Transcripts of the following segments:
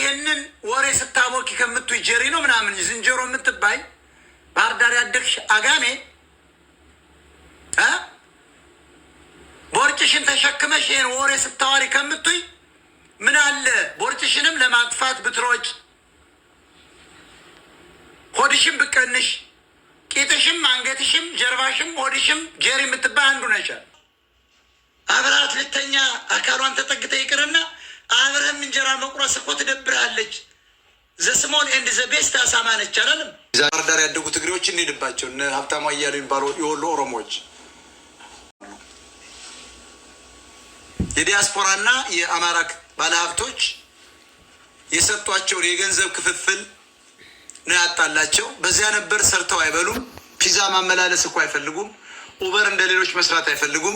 ይህንን ወሬ ስታቦኪ ከምትይ ጀሪ ነው ምናምን ዝንጀሮ የምትባይ ባህር ዳር ያደግሽ አጋሜ ቦርጭሽን ተሸክመሽ ይህን ወሬ ስታዋሪ ከምትይ ምን አለ ቦርጭሽንም ለማጥፋት ብትሮጭ፣ ሆድሽም ብቀንሽ፣ ቂጥሽም፣ አንገትሽም፣ ጀርባሽም፣ ሆድሽም ጀሪ የምትባይ አንዱ ነሻል። አብራት ልተኛ አካሏን ተጠግተ ይቅርና አብረህም እንጀራ መቁረስ እኮ ትደብራለች። ዘስሞል ኤንድ ዘ ቤስት አሳማ ነች አላለም። ባህር ዳር ያደጉ ትግሬዎች እንሄድባቸው እነ ሀብታሙ አያሌው የሚባሉ የወሎ ኦሮሞዎች የዲያስፖራና የአማራ ባለሀብቶች የሰጧቸውን የገንዘብ ክፍፍል ነው ያጣላቸው። በዚያ ነበር ሰርተው አይበሉም። ፒዛ ማመላለስ እኮ አይፈልጉም። ኡበር እንደሌሎች መስራት አይፈልጉም።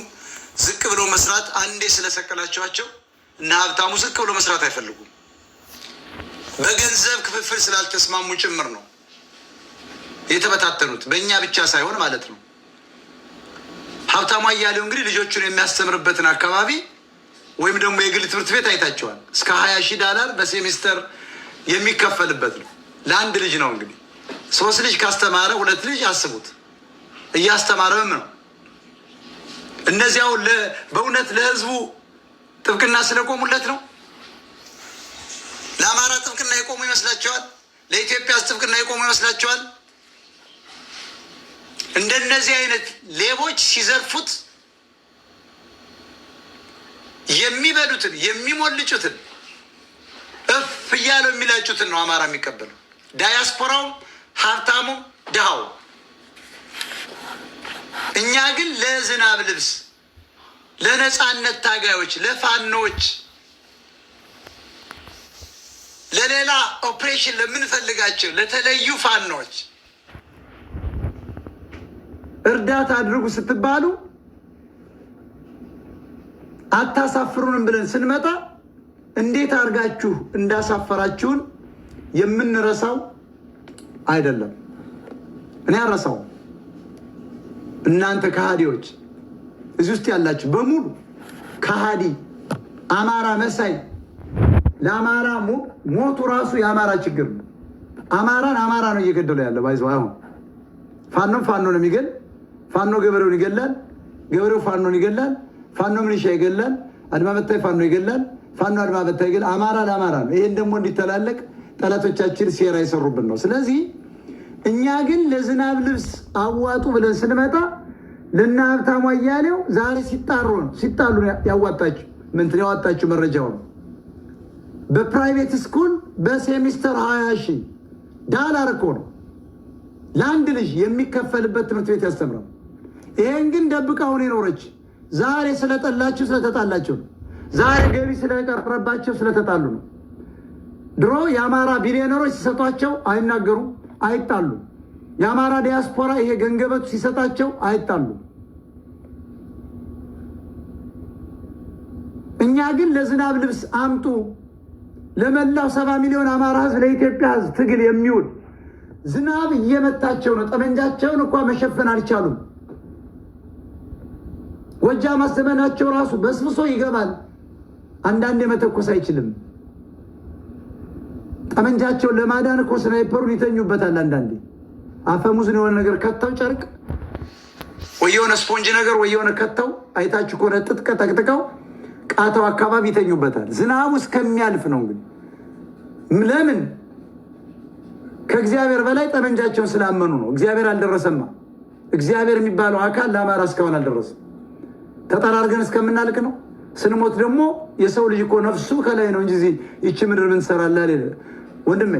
ዝቅ ብለው መስራት አንዴ ስለሰቀላቸዋቸው እና ሀብታሙ ዝቅ ብለው መስራት አይፈልጉም። በገንዘብ ክፍፍል ስላልተስማሙ ጭምር ነው የተበታተኑት። በእኛ ብቻ ሳይሆን ማለት ነው። ሀብታሙ አያሌው እንግዲህ ልጆቹን የሚያስተምርበትን አካባቢ ወይም ደግሞ የግል ትምህርት ቤት አይታቸዋል። እስከ $20,000 በሴሚስተር የሚከፈልበት ነው። ለአንድ ልጅ ነው እንግዲህ 3 ልጅ ካስተማረ 2 ልጅ አስቡት። እያስተማረም ነው። እነዚያው በእውነት ለህዝቡ ጥብቅና ስለቆሙለት ነው። ለአማራ ጥብቅና የቆሙ ይመስላቸዋል? ለኢትዮጵያ ጥብቅና የቆሙ ይመስላቸዋል? እንደነዚህ አይነት ሌቦች ሲዘርፉት የሚበሉትን የሚሞልጩትን እፍ እያለው የሚላጩትን ነው አማራ የሚቀበለው። ዳያስፖራውም ሀብታሙም ድሃው። እኛ ግን ለዝናብ ልብስ፣ ለነፃነት ታጋዮች፣ ለፋኖች፣ ለሌላ ኦፕሬሽን ለምንፈልጋቸው ለተለዩ ፋኖች እርዳታ አድርጉ ስትባሉ አታሳፍሩንም ብለን ስንመጣ እንዴት አድርጋችሁ እንዳሳፈራችሁን የምንረሳው አይደለም። እኔ አረሳው። እናንተ ከሃዲዎች እዚህ ውስጥ ያላችሁ በሙሉ ከሃዲ አማራ መሳይ፣ ለአማራ ሞቱ ራሱ የአማራ ችግር ነው። አማራን አማራ ነው እየገደለው ያለ ባይዘው። አሁን ፋኖ ነው የሚገል። ፋኖ ገበሬውን ይገላል፣ ገበሬው ፋኖን ይገላል፣ ፋኖ ሚሊሻ ይገላል፣ አድማ በታይ ፋኖ ይገላል፣ ፋኖ አድማ በታይ ይገላል። አማራ ለአማራ ነው። ይሄን ደግሞ እንዲተላለቅ ጠላቶቻችን ሴራ ይሰሩብን ነው። ስለዚህ እኛ ግን ለዝናብ ልብስ አዋጡ ብለን ስንመጣ ለና ሀብታሙ አያሌው ዛሬ ሲጣሉ ያዋጣችሁ መረጃው ነው። በፕራይቬት ስኩል በሴሚስተር $20,000 እኮ ነው ለአንድ ልጅ የሚከፈልበት ትምህርት ቤት ያስተምራል። ይሄን ግን ደብቃውን የኖረች ዛሬ ስለጠላችሁ ስለተጣላችሁ ነው። ዛሬ ገቢ ስለቀረባቸው ስለተጣሉ ነው። ድሮ የአማራ ቢሊዮነሮች ሲሰጧቸው አይናገሩም፣ አይጣሉ። የአማራ ዲያስፖራ ይሄ ገንገበቱ ሲሰጣቸው አይጣሉ። እኛ ግን ለዝናብ ልብስ አምጡ፣ ለመላው 70 ሚሊዮን አማራ ህዝብ፣ ለኢትዮጵያ ህዝብ ትግል የሚውል ዝናብ እየመታቸው ነው። ጠመንጃቸውን እንኳን መሸፈን አልቻሉም። ጎጃም ማስተመናቸው ራሱ በስብሶ ይገባል። አንዳንዴ መተኮስ አይችልም። ጠመንጃቸውን ለማዳን እኮ ስናይፐሩን ይተኙበታል። አንዳንዴ አፈሙዝን የሆነ ነገር ከተው ጨርቅ ወይ የሆነ ስፖንጅ ነገር ወይ የሆነ ከተው አይታችሁ ከሆነ ጥጥ ቀጠቅጥቀው ቃተው አካባቢ ይተኙበታል። ዝናቡ እስከሚያልፍ ነው። እንግዲህ ለምን? ከእግዚአብሔር በላይ ጠመንጃቸውን ስላመኑ ነው። እግዚአብሔር አልደረሰማ። እግዚአብሔር የሚባለው አካል ለአማራ እስካሁን አልደረሰም። ተጠራርገን እስከምናልቅ ነው። ስንሞት ደግሞ የሰው ልጅ እኮ ነፍሱ ከላይ ነው እንጂ ይቺ ምድር ምን ትሰራለህ? ወንድሜ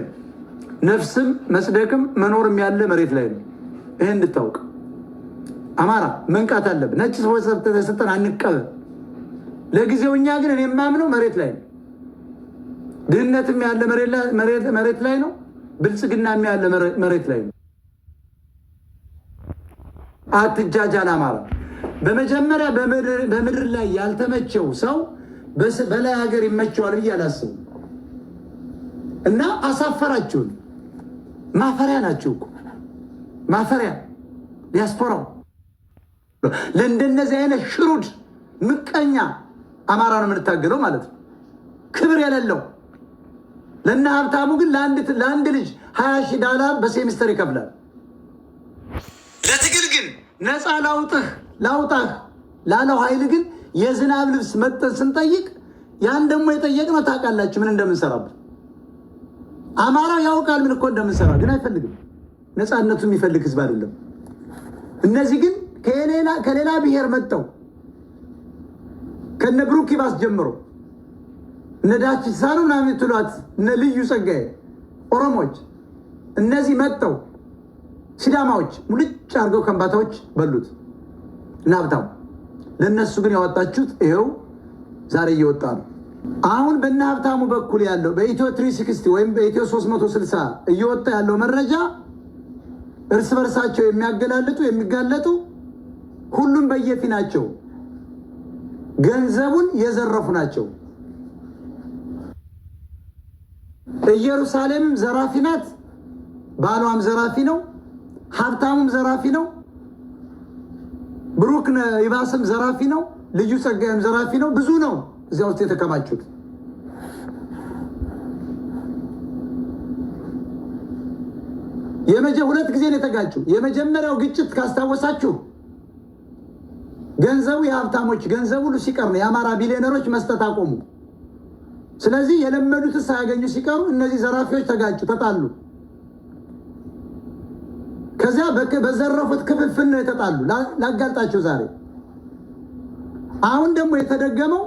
ነፍስም መስደቅም መኖርም ያለ መሬት ላይ ነው። ይሄን እንድታውቅ አማራ መንቃት አለብህ። ነጭ ሰዎች ተሰጠን አንቀበል። ለጊዜው እኛ ግን እኔ የማምነው መሬት ላይ ነው። ድህነትም ያለ መሬት ላይ ነው። ብልጽግናም ያለ መሬት ላይ ነው። አትጃጃል አማራ። በመጀመሪያ በምድር ላይ ያልተመቸው ሰው በላይ ሀገር ይመቸዋል ብዬ አላስብም። እና አሳፈራችሁን። ማፈሪያ ናችሁ እኮ ማፈሪያ። ዲያስፖራው ለእንደነዚህ አይነት ሽሩድ ምቀኛ አማራ ነው የምንታገለው ማለት ነው። ክብር የሌለው ለና ሀብታሙ ግን ለአንድ ልጅ $20,000 በሴሚስተር ይከፍላል። ለትግል ግን ነፃ ላውጣህ ላለው ኃይል ግን የዝናብ ልብስ መጠን ስንጠይቅ ያን ደግሞ የጠየቅነው ታውቃላችሁ ምን እንደምንሰራበት። አማራው ያውቃል ምን እኮ እንደምንሰራ፣ ግን አይፈልግም። ነፃነቱ የሚፈልግ ህዝብ አይደለም። እነዚህ ግን ከሌላ ብሔር መጥተው ከነ ብሩክ ይባስ ጀምሮ እነ ዳች ሳኑ ምናምን ትሏት እነ ልዩ ጸጋዬ ኦሮሞች እነዚህ መጥተው ሲዳማዎች ሙልጭ አድርገው ከምባታዎች በሉት እና ሀብታሙ ለእነሱ ግን ያወጣችሁት ይኸው ዛሬ እየወጣ ነው። አሁን በእነ ሀብታሙ በኩል ያለው በኢትዮ 360 ወይም በኢትዮ 360 እየወጣ ያለው መረጃ እርስ በርሳቸው የሚጋለጡ ሁሉም በየፊናቸው ገንዘቡን የዘረፉ ናቸው። ኢየሩሳሌምም ዘራፊ ናት፣ ባሏም ዘራፊ ነው፣ ሀብታሙም ዘራፊ ነው፣ ብሩክ ይባስም ዘራፊ ነው፣ ልዩ ጸጋይም ዘራፊ ነው። ብዙ ነው እዚያ ውስጥ የተከማቹት። ሁለት ጊዜ ነው የተጋጩ። የመጀመሪያው ግጭት ካስታወሳችሁ ገንዘቡ የሀብታሞች ገንዘቡ ሁሉ ሲቀር ነው የአማራ ቢሊዮነሮች መስጠት አቆሙ። ስለዚህ የለመዱት ሳያገኙ ሲቀሩ እነዚህ ዘራፊዎች ተጋጩ፣ ተጣሉ። ከዚያ በዘረፉት ክፍፍል ነው የተጣሉ። ላጋልጣቸው ዛሬ አሁን ደግሞ የተደገመው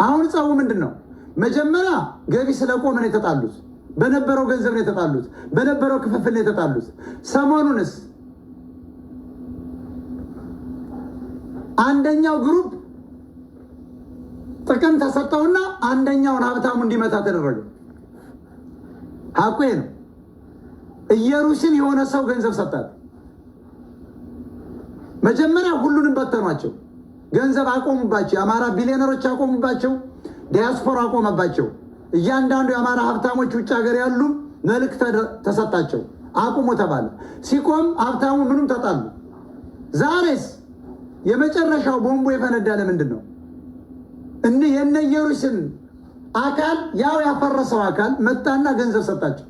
አሁን ጸቡ ምንድን ነው? መጀመሪያ ገቢ ስለቆመ ነው የተጣሉት። በነበረው ገንዘብ ነው የተጣሉት። በነበረው ክፍፍል ነው የተጣሉት። ሰሞኑንስ አንደኛው ግሩፕ ጥቅም ተሰጠውና አንደኛውን ሀብታሙ እንዲመታ ተደረገ። ሀቁ ነው። ኢየሩሳሌም የሆነ ሰው ገንዘብ ሰጣት። መጀመሪያ ሁሉንም በተኗቸው። ገንዘብ አቆሙባቸው። የአማራ ቢሊዮነሮች አቆሙባቸው። ዲያስፖራ አቆመባቸው። እያንዳንዱ የአማራ ሀብታሞች ውጭ ሀገር ያሉ መልእክት ተሰጣቸው። አቁሙ ተባለ። ሲቆም ሀብታሙ ምንም ተጣሉ። ዛሬስ የመጨረሻው ቦምቡ የፈነዳ ለምንድን ነው? የነ ኢየሩሳሌም አካል ያው ያፈረሰው አካል መጣና ገንዘብ ሰጣቸው።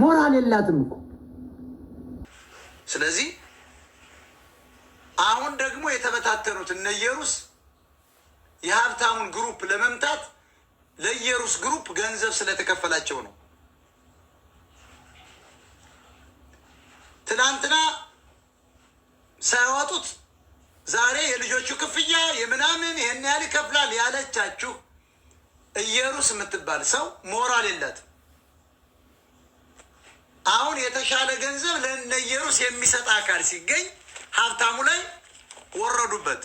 ሞራል የላትም እኮ። ስለዚህ አሁን ደግሞ የተበታተኑት እነ ኢየሩሳሌም የሀብታሙን ግሩፕ ለመምታት ለኢየሩሳሌም ግሩፕ ገንዘብ ስለተከፈላቸው ነው። ትናንትና ሳያወጡት ዛሬ የልጆቹ ክፍያ የምናምን ይሄን ያህል ይከፍላል ያለቻችሁ ኢየሩሳሌም የምትባል ሰው ሞራል የላትም። አሁን የተሻለ ገንዘብ ለእነ ኢየሩሳሌም የሚሰጥ አካል ሲገኝ ሀብታሙ ላይ ወረዱበት።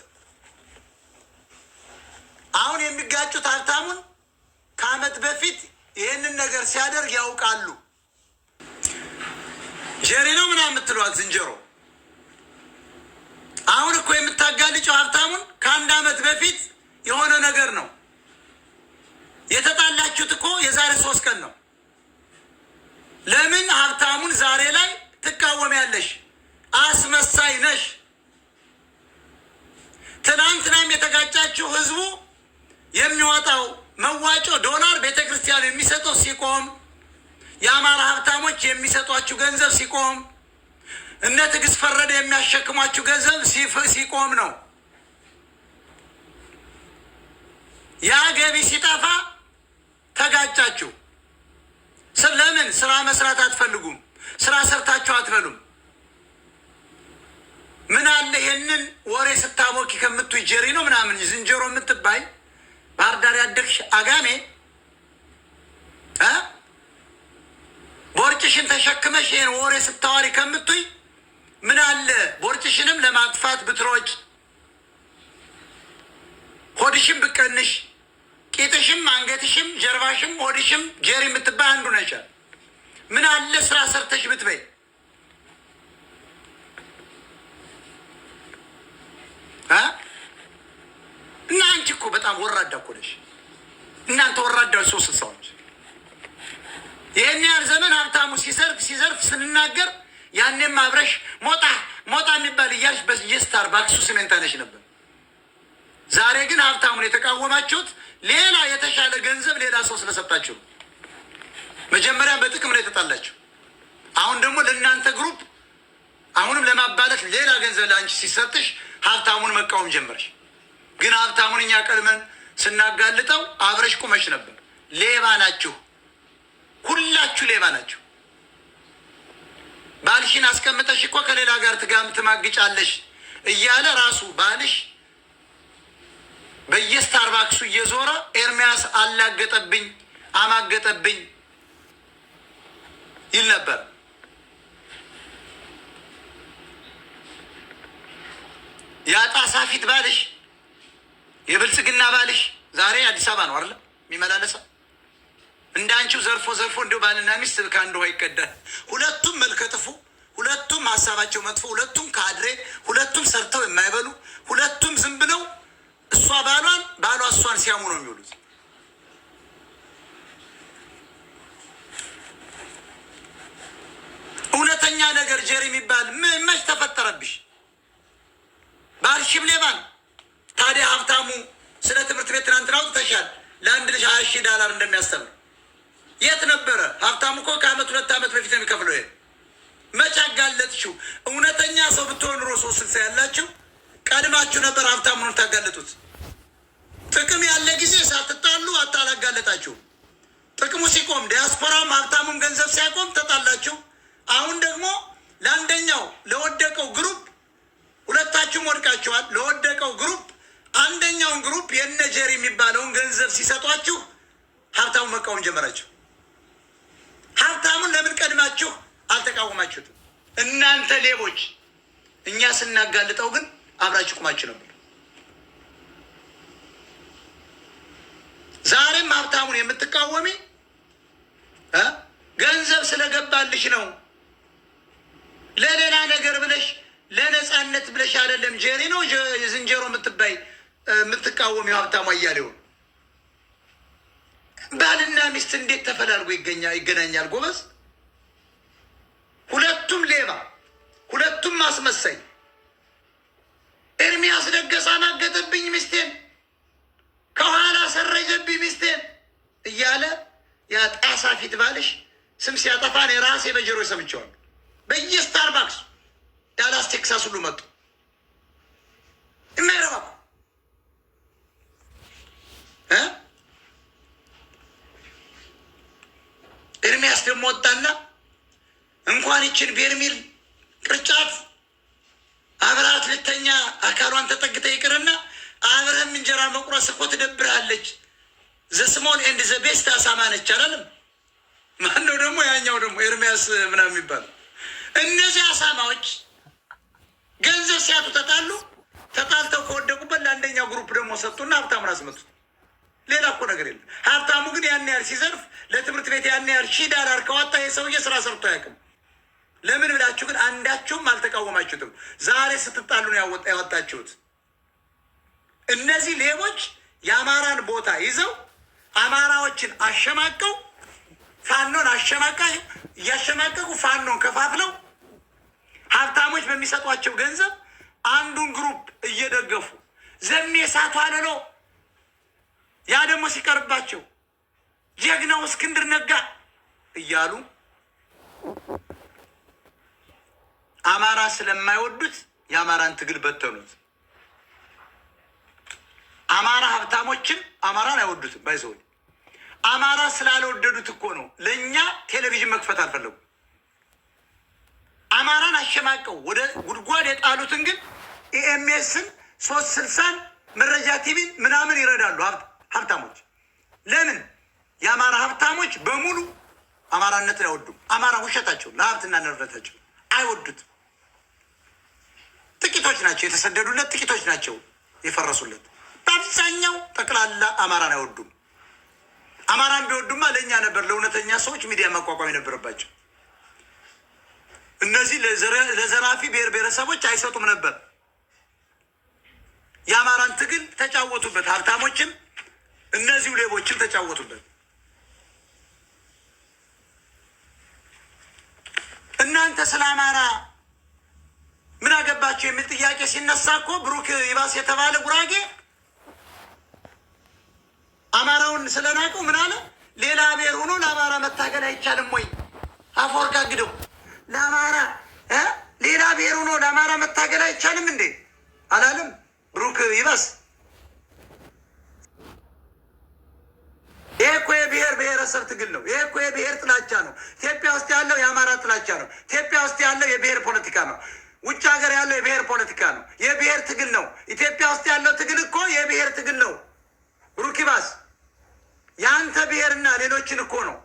አሁን የሚጋጩት ሀብታሙን ከዓመት በፊት ይህንን ነገር ሲያደርግ ያውቃሉ። ጀሪ ነው ምናምን የምትሏት ዝንጀሮ አሁን እኮ የምታጋልጨው ሀብታሙን ከአንድ ዓመት በፊት የሆነ ነገር ነው የተጣላችሁት እኮ የዛሬ 3 ቀን ነው። ለምን ሀብታሙን ዛሬ ላይ ትቃወሚያለሽ? አስመሳይ ነሽ። ትናንትናም የተጋጫችሁ ህዝቡ የሚወጣው መዋጮ ዶላር ቤተክርስቲያን የሚሰጠው ሲቆም፣ የአማራ ሀብታሞች የሚሰጧችሁ ገንዘብ ሲቆም፣ እነ ትዕግስት ፈረደ የሚያሸክሟችሁ ገንዘብ ሲቆም ነው። ያ ገቢ ሲጠፋ ተጋጫችሁ። ለምን ስራ መስራት አትፈልጉም? ስራ ሰርታችሁ አትበሉም? ምን አለ ይህንን ወሬ ስታሞኪ ከምትይ ጀሪ ነው ምናምን ዝንጀሮ የምትባይ ባህር ዳር ያደግሽ አጋሜ ቦርጭሽን ተሸክመሽ ይህን ወሬ ስታዋሪ ከምትይ ምን አለ ቦርጭሽንም ለማጥፋት ብትሮጭ፣ ሆድሽም ብቀንሽ፣ ቂጥሽም፣ አንገትሽም፣ ጀርባሽም፣ ሆድሽም ጀሪ የምትባይ አንዱ ነች። ምን አለ ስራ ሰርተሽ ብትበይ። እና አንቺ እኮ በጣም ወራዳ እኮ ነሽ። እናንተ ወራዳዎች 3 ሰዎች ይህን ያህል ዘመን ሀብታሙ ሲዘርፍ ስንናገር ያኔም አብረሽ ሞጣ የሚባል እያልሽ በየስታርባክሱ ስሜን ታነሽ ነበር። ዛሬ ግን ሀብታሙን የተቃወማችሁት ሌላ የተሻለ ገንዘብ ሌላ ሰው ስለሰጣችሁ መጀመሪያ በጥቅም ላይ ተጣላችሁ። አሁን ደግሞ ለእናንተ ግሩፕ አሁንም ለማባለት ሌላ ገንዘብ ለአንቺ ሲሰጥሽ ሀብታሙን መቃወም ጀመርሽ። ግን ሀብታሙን እኛ ቀድመን ስናጋልጠው አብረሽ ቁመሽ ነበር። ሌባ ናችሁ፣ ሁላችሁ ሌባ ናችሁ። ባልሽን አስቀምጠሽ እኮ ከሌላ ጋር ትማግጫለሽ እያለ ራሱ ባልሽ በየስታርባክሱ እየዞረ ኤርሚያስ አላገጠብኝ አማገጠብኝ ይል ነበር። ያጣሳ ፊት ባልሽ የብልጽግና ባልሽ ዛሬ አዲስ አበባ ነው አይደል የሚመላለሰው? እንዳንቺው ዘርፎ እንደው ባልና ሚስት ከአንድ ውሃ ይቀዳል። ሁለቱም መልከጥፉ፣ ሁለቱም ሀሳባቸው መጥፎ፣ ሁለቱም ካድሬ፣ ሁለቱም ሰርተው የማይበሉ፣ ሁለቱም ዝም ብለው እሷ ባሏን ባሏ እሷን ሲያሙ ነው የሚውሉት። እውነተኛ ነገር ጀሪ የሚባል መች ተፈጠረብሽ? ባልሽም ሌባ ነው። ታዲያ ሀብታሙ ስለ ትምህርት ቤት ትናንትና አውጥተሻል። ለአንድ ልጅ $20,000 እንደሚያስተምር የት ነበረ? ሀብታሙ እኮ ከአመት 2 ዓመት በፊት ነው የሚከፍለው። ይሄ መች አጋለጥሽው? እውነተኛ ሰው ብትሆን ኑሮ 360 ያላችሁ ቀድማችሁ ነበር ሀብታሙን ታጋለጡት። ጥቅም ያለ ጊዜ ሳትጣሉ አታላጋለጣችሁ። ጥቅሙ ሲቆም ዲያስፖራም ሀብታሙም ገንዘብ ሲያቆም ተጣላችሁ። አሁን ደግሞ ለአንደኛው ለወደቀው ግሩፕ ሁለታችሁም ወድቃችኋል። ለወደቀው ግሩፕ አንደኛውን ግሩፕ የነጀሪ የሚባለውን ገንዘብ ሲሰጧችሁ ሀብታሙን መቃወም ጀመራችሁ። ሀብታሙን ለምን ቀድማችሁ አልተቃወማችሁትም? እናንተ ሌቦች። እኛ ስናጋልጠው ግን አብራችሁ ቁማችሁ ነበር። ዛሬም ሀብታሙን የምትቃወሚ ገንዘብ ስለገባልሽ ነው። ለሌላ ነገር ብለሽ ለነፃነት ብለሽ አይደለም። ጀሪ ነው ዝንጀሮ የምትባይ የምትቃወሚው ሀብታሙ አያሌውን። ባልና ሚስት እንዴት ተፈላልጎ ይገናኛል? ጎበዝ። ሁለቱም ሌባ፣ ሁለቱም ማስመሰይ። ኤርሚያስ ደገሳ ማገጠብኝ ሚስቴን፣ ከኋላ ሰረጀብኝ ሚስቴን እያለ ያ ጣሳ ፊት ባልሽ ስም ሲያጠፋን የራሴ በጀሮ ሰምቸዋል። በየስታርባክስ ዳላስ ቴክሳስ ሁሉ መጡ። የማይረባ ኤርሚያስ ደግሞ ወጣና እንኳን ይችን ቤርሚል ቅርጫት አብራት ልተኛ አካሏን ተጠግተ ይቅርና አብረህም እንጀራ መቁረስ እኮ ትደብርሃለች። ዘስሞል ኤንድ ዘ ቤስት አሳማ ነች አላለም? ማነው ደግሞ ያኛው ደግሞ ኤርሚያስ ምናምን የሚባል። እነዚህ አሳማዎች ገንዘብ ሲያጡ ተጣሉ። ተጣልተው ከወደቁበት ለአንደኛው ግሩፕ ደግሞ ሰጡና ሀብታሙን አስመጡት። ሌላ እኮ ነገር የለም። ሀብታሙ ግን ያን ያህል ሲዘርፍ ለትምህርት ቤት ያን ያህል $1000 ከዋጣ የሰውዬ ስራ ሰርቶ አያውቅም። ለምን ብላችሁ ግን አንዳችሁም አልተቃወማችሁትም። ዛሬ ስትጣሉ ነው ያወጣችሁት። እነዚህ ሌቦች የአማራን ቦታ ይዘው አማራዎችን አሸማቀው ፋኖን እያሸማቀቁ ፋኖን ከፋፍለው ሀብታሞች በሚሰጧቸው ገንዘብ አንዱን ግሩፕ እየደገፉ ዘሜ ሳቱ አለሎ ያ ደግሞ ሲቀርባቸው ጀግናው እስክንድር ነጋ እያሉ አማራ ስለማይወዱት የአማራን ትግል በተኑት። አማራ ሀብታሞችን አማራን አይወዱትም። ባይዘው አማራ ስላልወደዱት እኮ ነው ለእኛ ቴሌቪዥን መክፈት አልፈለጉም። አማራን አሸማቀው ወደ ጉድጓድ የጣሉትን ግን ኢኤምኤስን 360 መረጃ ቲቪን ምናምን ይረዳሉ ሀብታሞች። ለምን? የአማራ ሀብታሞች በሙሉ አማራነትን አይወዱም። አማራ ውሸታቸው ለሀብትና ንብረታቸው አይወዱትም። ጥቂቶች ናቸው የተሰደዱለት፣ ጥቂቶች ናቸው የፈረሱለት። በአብዛኛው ጠቅላላ አማራን አይወዱም። አማራን ቢወዱማ ለእኛ ነበር ለእውነተኛ ሰዎች ሚዲያ ማቋቋም የነበረባቸው። እነዚህ ለዘራፊ ብሔር ብሔረሰቦች አይሰጡም ነበር። የአማራን ትግል ተጫወቱበት። ሀብታሞችም እነዚሁ ሌቦችም ተጫወቱበት። እናንተ ስለ አማራ ምን አገባቸው የሚል ጥያቄ ሲነሳ እኮ ብሩክ ይባስ የተባለ ጉራጌ አማራውን ስለናቀው ምን አለ? ሌላ ብሔር ሆኖ ለአማራ መታገል አይቻልም ወይ? አፈወርቅ አግደው ለአማራ ሌላ ብሔር ሆኖ ለአማራ መታገል አይቻልም እንዴ አላለም? ብሩክ ይባስ ይሄ እኮ የብሔር ብሔረሰብ ትግል ነው። ይሄ እኮ የብሔር ጥላቻ ነው። ኢትዮጵያ ውስጥ ያለው የአማራ ጥላቻ ነው። ኢትዮጵያ ውስጥ ያለው የብሔር ፖለቲካ ነው። ውጭ ሀገር ያለው የብሔር ፖለቲካ ነው። የብሔር ትግል ነው። ኢትዮጵያ ውስጥ ያለው ትግል እኮ የብሔር ትግል ነው። ብሩክ ይባስ የአንተ ብሔርና ሌሎችን እኮ ነው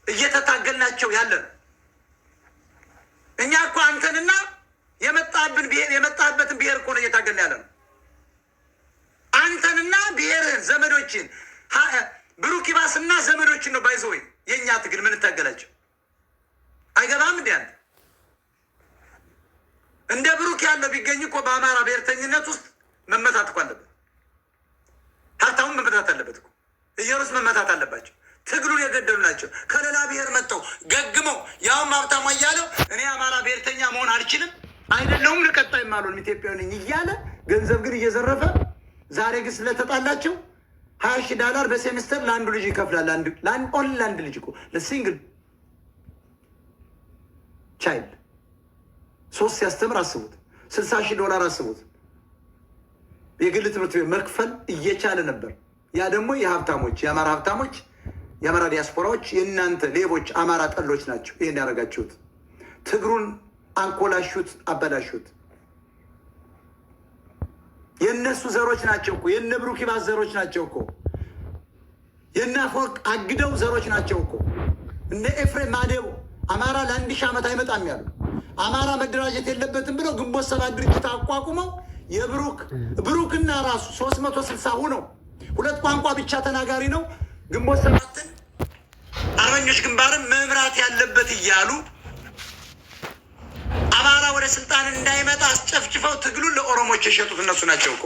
እየተታገልናቸው ያለን። እኛ እኮ አንተንና የመጣህበትን ብሔር እኮ ነው እየታገልን ያለ ነው። አንተንና ብሔርህን ዘመዶችን ብሩክ ይባስና ዘመዶችን ነው ባይዘወይ የእኛ ትግል ምንታገላቸው። አይገባም እንዲ አንተ እንደ ብሩክ ያለው ቢገኝ እኮ በአማራ ብሔርተኝነት ውስጥ መመታት እኮ አለበት። ሀብታሙን መመታት አለበት እኮ ኢየሩስ መመታት አለባቸው። ትግሉን የገደሉ ናቸው። ከሌላ ብሔር መጥተው ገግመው ያውም ሀብታሙ እያለው እኔ አማራ ብሔርተኛ መሆን አልችልም አይደለሁም ለቀጣይም አልሆንም ኢትዮጵያዊ ነኝ እያለ ገንዘብ ግን እየዘረፈ ዛሬ ግን ስለተጣላቸው $20,000 በሴሚስተር ለአንዱ ልጅ ይከፍላል። ለአንድ ልጅ እኮ ለሲንግል ቻይልድ 3 ሲያስተምር አስቡት። $60,000 አስቡት። የግል ትምህርት ቤት መክፈል እየቻለ ነበር። ያ ደግሞ የሀብታሞች የአማራ ሀብታሞች የአማራ ዲያስፖራዎች የእናንተ ሌቦች አማራ ጠሎች ናቸው። ይህን ያደረጋችሁት ትግሩን አንኮላሹት፣ አበላሹት። የእነሱ ዘሮች ናቸው እኮ የእነ ብሩክ ይባስ ዘሮች ናቸው እኮ የእነ አፈወርቅ አግደው ዘሮች ናቸው እኮ እነ ኤፍሬም ማዴቦ አማራ ለ1000 ዓመት አይመጣም ያሉ አማራ መደራጀት የለበትም ብለው ግንቦት 7 ድርጅት አቋቁመው ብሩክና ራሱ 360 ሆነው 2 ቋንቋ ብቻ ተናጋሪ ነው ግንቦት 7ን አርበኞች ግንባርን መምራት ያለበት እያሉ አማራ ወደ ስልጣን እንዳይመጣ አስጨፍጭፈው ትግሉን ለኦሮሞች የሸጡት እነሱ ናቸው እኮ።